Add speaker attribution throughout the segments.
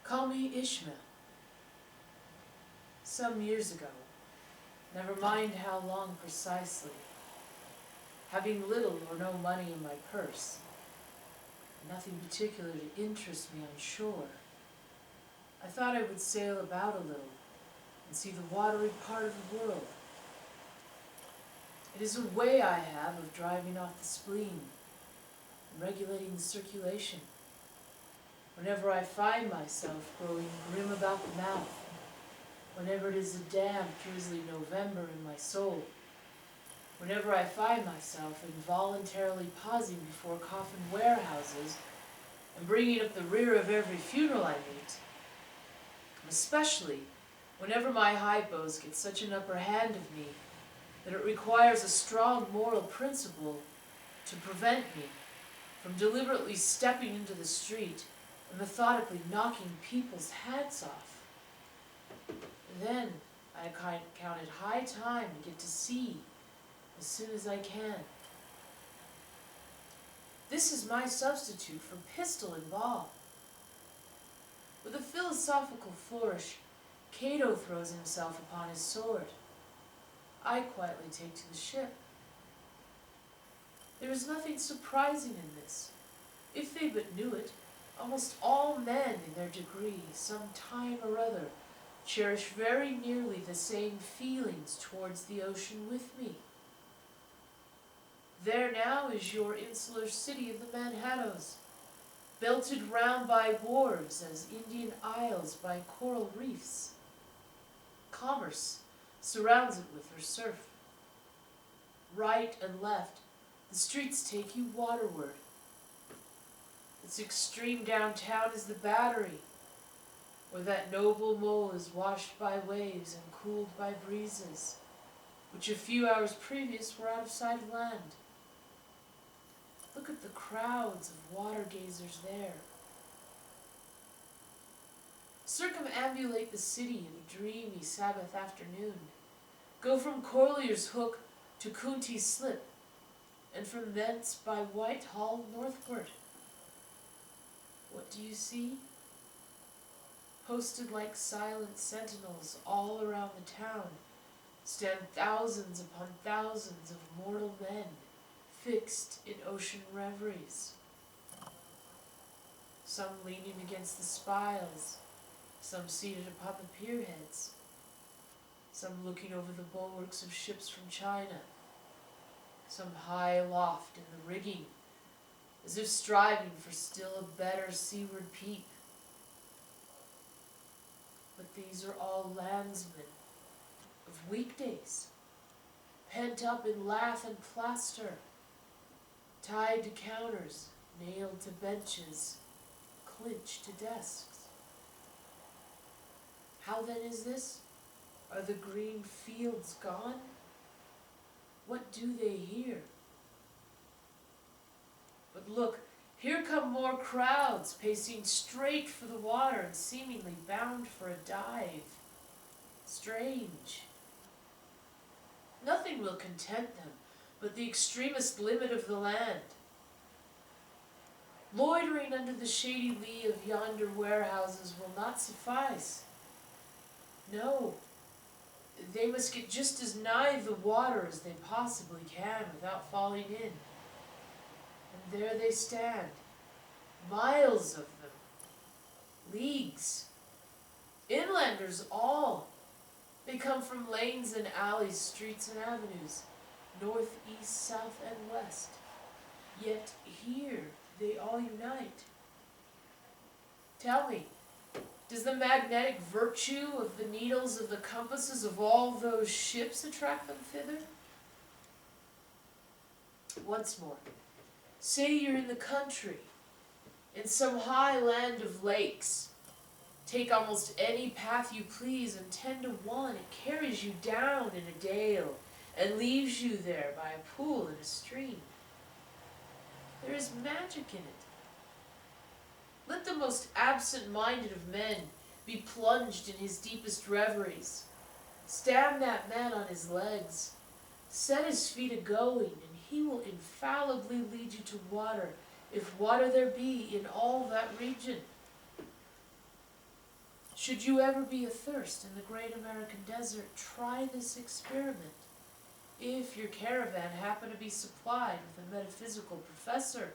Speaker 1: Call me Ishmael. Some years ago, never mind how long precisely, having little or no money in my purse, nothing particular to interest me on shore, I thought I would sail about a little and see the watery part of the world. It is a way I have of driving off the spleen and regulating the circulation. Whenever I find myself growing grim about the mouth, whenever it is a damp, drizzly November in my soul, whenever I find myself involuntarily pausing before coffin warehouses and bringing up the rear of every funeral I meet, especially whenever my hypos get such an upper hand of me that it requires a strong moral principle to prevent me from deliberately stepping into the street and methodically knocking people's hats off, then I count it high time to get to sea as soon as I can. This is my substitute for pistol and ball. With a philosophical flourish, Cato throws himself upon his sword. I quietly take to the ship. There is nothing surprising in this. If they but knew it, almost all men in their degree, some time or other, cherish very nearly the same feelings towards the ocean with me. There now is your insular city of the Manhattoes, belted round by wharves as Indian isles by coral reefs. Commerce surrounds it with her surf. Right and left, the streets take you waterward. Its extreme downtown is the Battery, where that noble mole is washed by waves and cooled by breezes, which a few hours previous were out of sight of land. Look at the crowds of water-gazers there. Circumambulate the city in a dreamy Sabbath afternoon. Go from Corlier's Hook to Coontie Slip, and from thence by Whitehall northward. What do you see? Posted like silent sentinels all around the town, stand thousands upon thousands of mortal men, fixed in ocean reveries. Some leaning against the spiles, some seated upon the pierheads, some looking over the bulwarks of ships from China, some high aloft in the rigging, as if striving for still a better seaward peep. But these are all landsmen of weekdays, pent up in lath and plaster, tied to counters, nailed to benches, clinched to desks. How then is this? Are the green fields gone? What do they here? But look, here come more crowds, pacing straight for the water and seemingly bound for a dive. Strange. Nothing will content them but the extremest limit of the land. Loitering under the shady lee of yonder warehouses will not suffice. No, they must get just as nigh the water as they possibly can without falling in. And there they stand, miles of them, leagues, inlanders all. They come from lanes and alleys, streets and avenues, north, east, south, and west. Yet here they all unite. Tell me, does the magnetic virtue of the needles of the compasses of all those ships attract them thither? Once more, say you're in the country, in some high land of lakes. Take almost any path you please, and 10 to 1 it carries you down in a dale and leaves you there by a pool and a stream. There is magic in it. Let the most absent-minded of men be plunged in his deepest reveries. Stand that man on his legs. Set his feet a-going, and he will infallibly lead you to water, if water there be in all that region. Should you ever be athirst in the great American desert, try this experiment. If your caravan happen to be supplied with a metaphysical professor.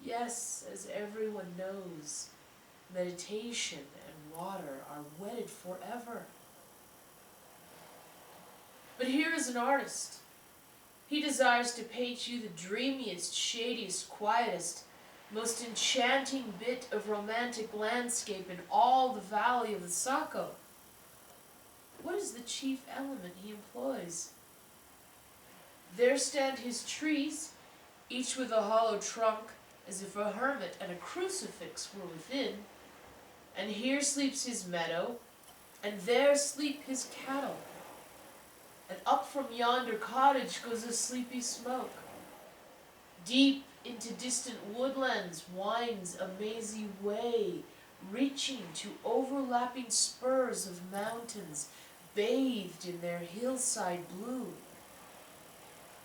Speaker 1: Yes, as everyone knows, meditation and water are wedded forever. But here is an artist. He desires to paint you the dreamiest, shadiest, quietest, most enchanting bit of romantic landscape in all the valley of the Saco. What is the chief element he employs? There stand his trees, each with a hollow trunk, as if a hermit and a crucifix were within. And here sleeps his meadow, and there sleep his cattle. And up from yonder cottage goes a sleepy smoke. Deep into distant woodlands winds a mazy way, reaching to overlapping spurs of mountains, bathed in their hillside blue.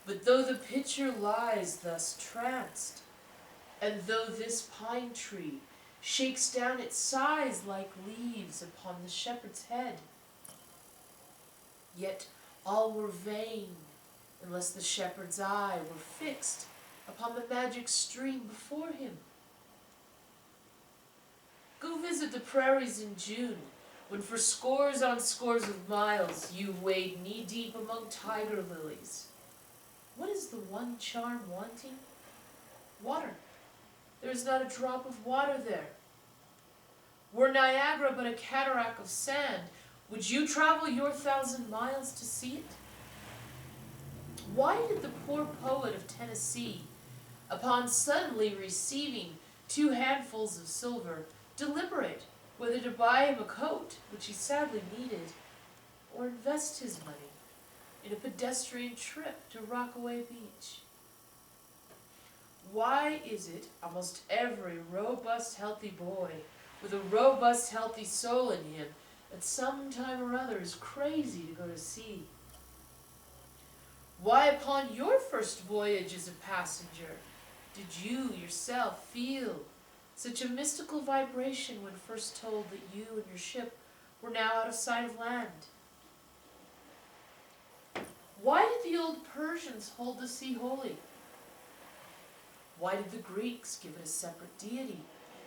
Speaker 1: But though the picture lies thus tranced, and though this pine tree shakes down its sighs like leaves upon the shepherd's head, yet all were vain, unless the shepherd's eye were fixed upon the magic stream before him. Go visit the prairies in June, when for scores on scores of miles you wade knee-deep among tiger lilies. What is the one charm wanting? Water. There is not a drop of water there. Were Niagara but a cataract of sand, would you travel your 1,000 miles to see it? Why did the poor poet of Tennessee, upon suddenly receiving 2 handfuls of silver, deliberate whether to buy him a coat, which he sadly needed, or invest his money in a pedestrian trip to Rockaway Beach? Why is it almost every robust, healthy boy with a robust, healthy soul in him at some time or other is crazy to go to sea? Why, upon your first voyage as a passenger, did you yourself feel such a mystical vibration when first told that you and your ship were now out of sight of land? Why did the old Persians hold the sea holy? Why did the Greeks give it a separate deity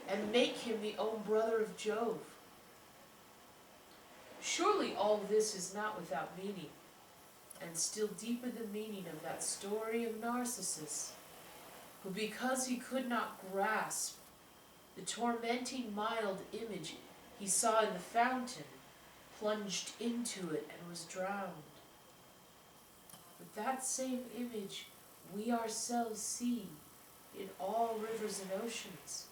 Speaker 1: and make him the own brother of Jove? Surely all this is not without meaning, and still deeper the meaning of that story of Narcissus, who, because he could not grasp the tormenting mild image he saw in the fountain, plunged into it and was drowned. But that same image we ourselves see in all rivers and oceans.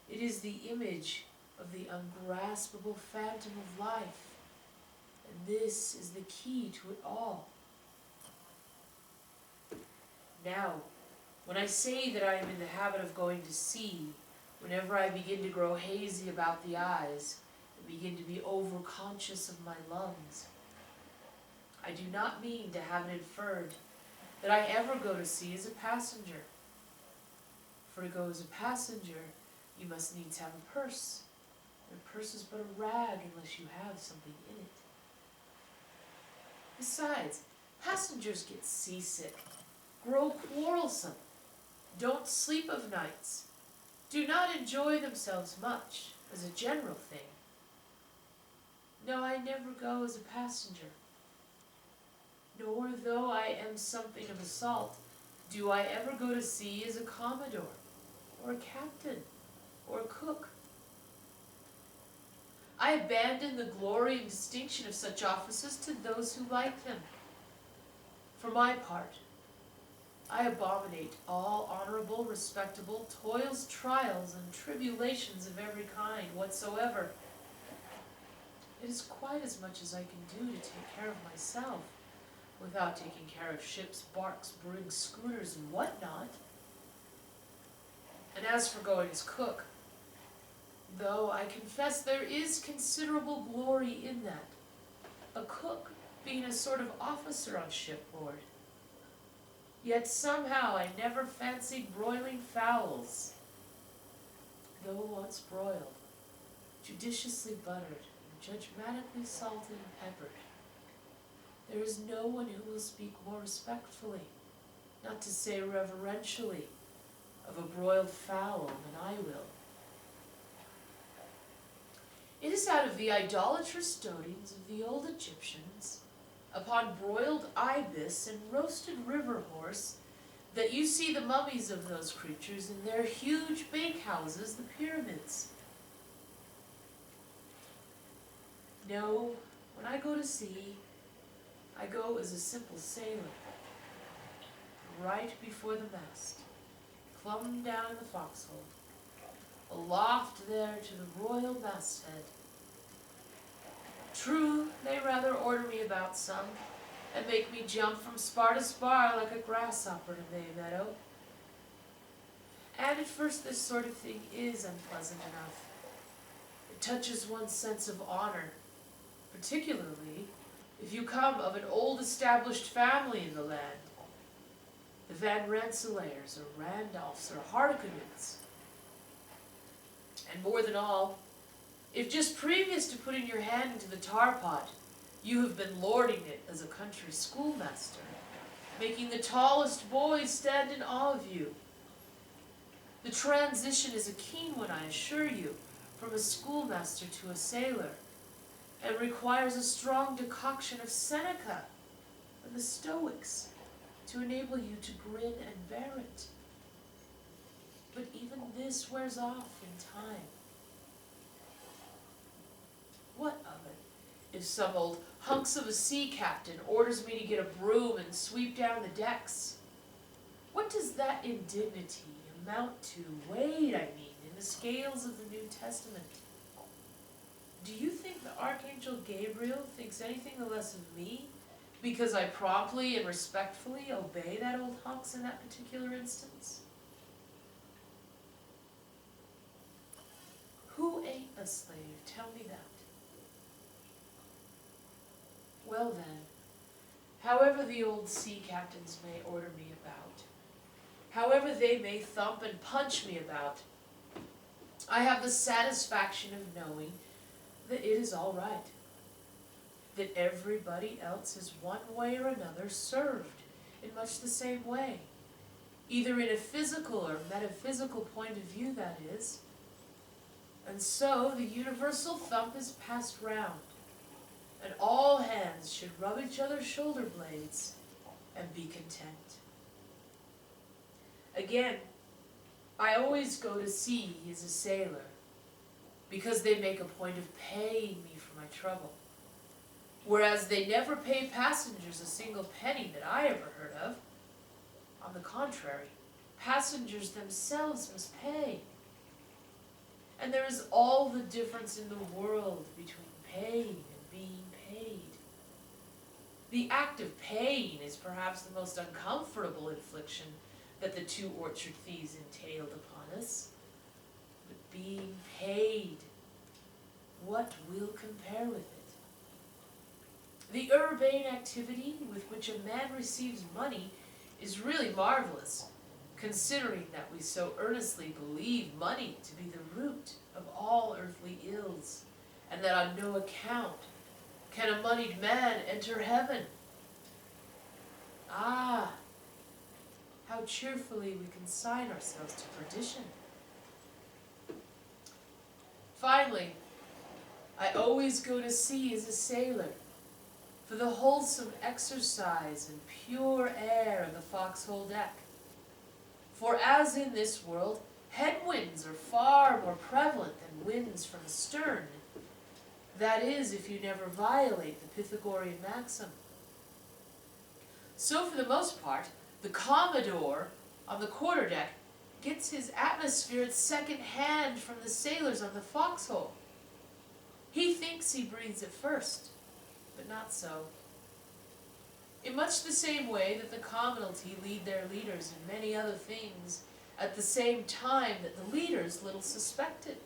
Speaker 1: It is the image of the ungraspable phantom of life, and this is the key to it all. Now, when I say that I am in the habit of going to sea, whenever I begin to grow hazy about the eyes and begin to be overconscious of my lungs, I do not mean to have it inferred that I ever go to sea as a passenger. For to go as a passenger, you must needs have a purse. And a purse is but a rag unless you have something in it. Besides, passengers get seasick, grow quarrelsome, don't sleep of nights, do not enjoy themselves much, as a general thing. No, I never go as a passenger. Nor, though I am something of a salt, do I ever go to sea as a commodore, or a captain, or a cook. I abandon the glory and distinction of such offices to those who like them. For my part, I abominate all honorable, respectable toils, trials, and tribulations of every kind whatsoever. It is quite as much as I can do to take care of myself, without taking care of ships, barks, brigs, schooners, and whatnot. And as for going as cook, though I confess there is considerable glory in that, a cook being a sort of officer on shipboard, yet somehow I never fancied broiling fowls, though once broiled. judiciously buttered, and judgmatically salted and peppered. There is no one who will speak more respectfully, not to say reverentially, of a broiled fowl than I will. It is out of the idolatrous doings of the old Egyptians, upon broiled ibis and roasted river horse, that you see the mummies of those creatures in their huge bakehouses, the pyramids. No, when I go to sea, I go as a simple sailor, right before the mast, plumb down the foxhole, aloft there to the royal masthead. True, they rather order me about some, and make me jump from spar to spar like a grasshopper in May Meadow. And at first this sort of thing is unpleasant enough. It touches one's sense of honor, particularly if you come of an old established family in the land. The Van Rensselaers or Randolphs or Hardicanans. And more than all, if just previous to putting your hand into the tar pot, you have been lording it as a country schoolmaster, making the tallest boys stand in awe of you. The transition is a keen one, I assure you, from a schoolmaster to a sailor, and requires a strong decoction of Seneca and the Stoics to enable you to grin and bear it. But even this wears off in time. What of it if some old hunks of a sea captain orders me to get a broom and sweep down the decks? What does that indignity amount to, weighed, I mean, in the scales of the New Testament? Do you think the Archangel Gabriel thinks anything the less of me because I promptly and respectfully obey that old hunks in that particular instance? Who ain't a slave? Tell me that. Well then, however the old sea captains may order me about, however they may thump and punch me about, I have the satisfaction of knowing that it is all right, that everybody else is one way or another served in much the same way, either in a physical or metaphysical point of view, that is. And so the universal thump is passed round, and all hands should rub each other's shoulder blades and be content. Again, I always go to sea as a sailor, because they make a point of paying me for my trouble, whereas they never pay passengers a single penny that I ever heard of. On the contrary, passengers themselves must pay. And there is all the difference in the world between paying and being paid. The act of paying is perhaps the most uncomfortable infliction that the two orchard thieves entailed upon us. But being paid, what will compare with it? The urbane activity with which a man receives money is really marvelous, considering that we so earnestly believe money to be the root of all earthly ills, and that on no account can a moneyed man enter heaven. Ah, how cheerfully we consign ourselves to perdition. Finally, I always go to sea as a sailor, for the wholesome exercise and pure air of the foxhole deck. For as in this world, headwinds are far more prevalent than winds from astern. That is, if you never violate the Pythagorean maxim. So for the most part, the Commodore on the quarterdeck gets his atmosphere at second hand from the sailors on the foxhole. He thinks he breathes it first, but not so. In much the same way that the commonalty lead their leaders in many other things at the same time that the leaders little suspected.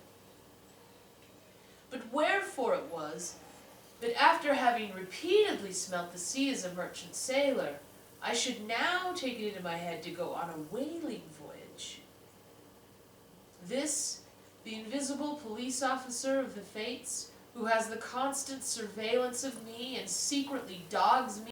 Speaker 1: But wherefore it was that after having repeatedly smelt the sea as a merchant sailor, I should now take it into my head to go on a whaling voyage. This the invisible police officer of the fates, who has the constant surveillance of me and secretly dogs me